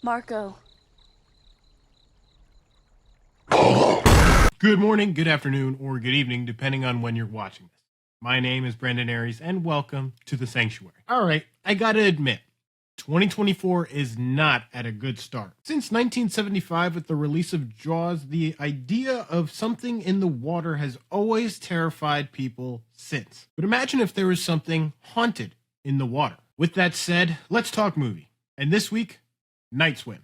Marco. Good morning, good afternoon, or good evening, depending on when you're watching this. My name is Brandon Aries, and welcome to the Sanctuary. All right, I gotta admit, 2024 is not at a good start. Since 1975, with the release of Jaws, the idea of something in the water has always terrified people since. But imagine if there was something haunted in the water. With that said, let's talk movie. And this week, Night Swim.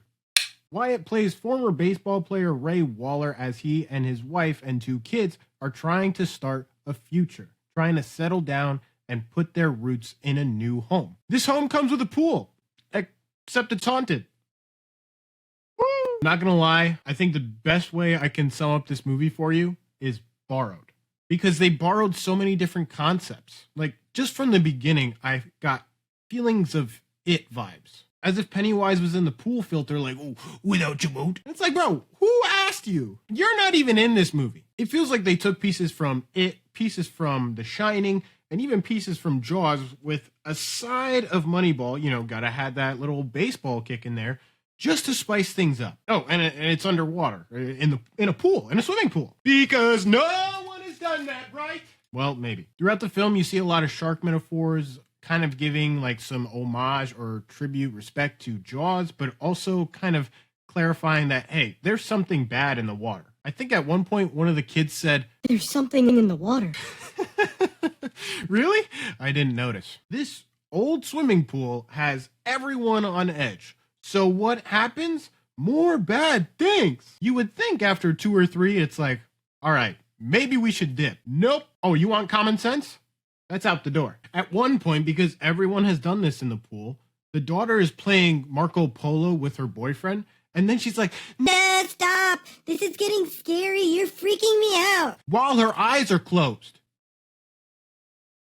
Wyatt plays former baseball player Ray Waller as he and his wife and 2 kids are trying to start a future, trying to settle down and put their roots in a new home. This home comes with a pool, except it's haunted. Woo! Not gonna lie, I think the best way I can sum up this movie for you is borrowed. Because they borrowed so many different concepts. Like, just from the beginning, I got feelings of It vibes. As if Pennywise was in the pool filter, like, oh, without your boat. It's like, bro, who asked you? You're not even in this movie. It feels like they took pieces from It, pieces from The Shining, and even pieces from Jaws with a side of Moneyball. You know, gotta have that little baseball kick in there just to spice things up. Oh, and it's underwater, in a pool, in a swimming pool. Because no one has done that, right? Well, maybe. Throughout the film, you see a lot of shark metaphors, kind of giving like some homage or tribute respect to Jaws, but also kind of clarifying that, hey, there's something bad in the water. I think at one point, one of the kids said, "There's something in the water." Really? I didn't notice. This old swimming pool has everyone on edge. So what happens? More bad things. You would think after 2 or 3, it's like, all right, maybe we should dip. Nope. Oh, you want common sense? That's out the door. At one point, because everyone has done this in the pool, the daughter is playing Marco Polo with her boyfriend, and then she's like, "No, stop! This is getting scary. You're freaking me out." while her eyes are closed.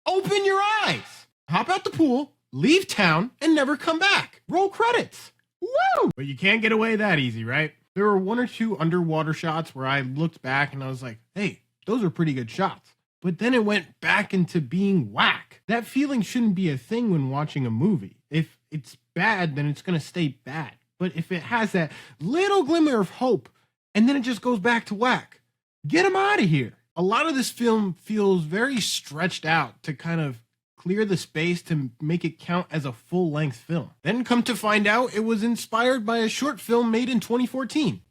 Open your eyes! Hop out the pool, leave town, and never come back. Roll credits. Woo! But you can't get away that easy, right? There were 1 or 2 underwater shots where I looked back and I was like, hey, those are pretty good shots. But then it went back into being whack. That feeling shouldn't be a thing when watching a movie. If it's bad, then it's going to stay bad. But if it has that little glimmer of hope, and then it just goes back to whack, get them out of here. A lot of this film feels very stretched out to kind of clear the space to make it count as a full-length film. Then come to find out, it was inspired by a short film made in 2014.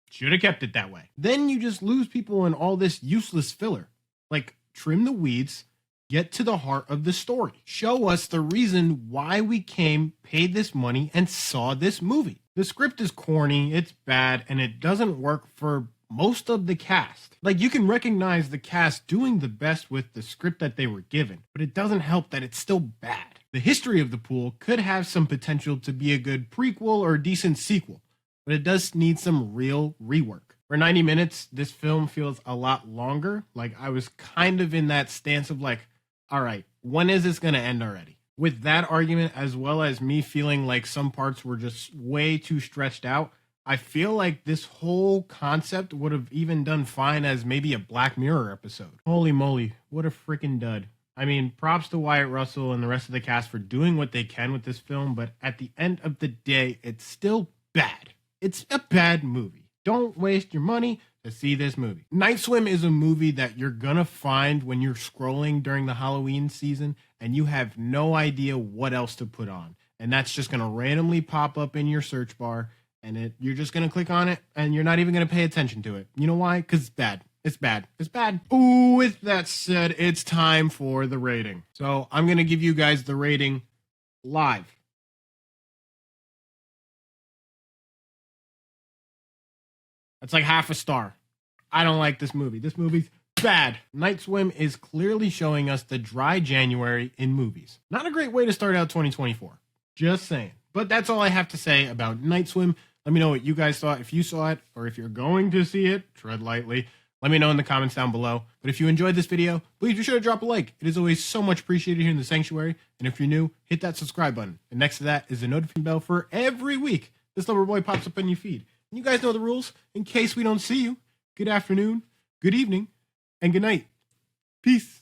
Should have kept it that way. Then you just lose people in all this useless filler. Like, trim the weeds, get to the heart of the story. Show us the reason why we came, paid this money, and saw this movie. The script is corny, it's bad, and it doesn't work for most of the cast. Like, you can recognize the cast doing the best with the script that they were given, but it doesn't help that it's still bad. The history of the pool could have some potential to be a good prequel or a decent sequel, but it does need some real rework. For 90 minutes, this film feels a lot longer. Like, I was kind of in that stance of like, all right, when is this going to end already? With that argument, as well as me feeling like some parts were just way too stretched out, I feel like this whole concept would have even done fine as maybe a Black Mirror episode. Holy moly, what a freaking dud. I mean, props to Wyatt Russell and the rest of the cast for doing what they can with this film, but at the end of the day, it's still bad. It's a bad movie. Don't waste your money to see this movie. Night Swim is a movie that you're gonna find when you're scrolling during the Halloween season and you have no idea what else to put on. And that's just gonna randomly pop up in your search bar and you're just gonna click on it and you're not even gonna pay attention to it. You know why? Because it's bad. It's bad. It's bad. Ooh, with that said, it's time for the rating. So I'm gonna give you guys the rating live. That's like half a star. I don't like this movie. This movie's bad. Night Swim is clearly showing us the dry January in movies. Not a great way to start out 2024. Just saying. But that's all I have to say about Night Swim. Let me know what you guys thought. If you saw it, or if you're going to see it, tread lightly. Let me know in the comments down below. But if you enjoyed this video, please be sure to drop a like. It is always so much appreciated here in the Sanctuary. And if you're new, hit that subscribe button. And next to that is the notification bell for every week this little boy pops up in your feed. And you guys know the rules. In case we don't see you, good afternoon, good evening, and good night. Peace.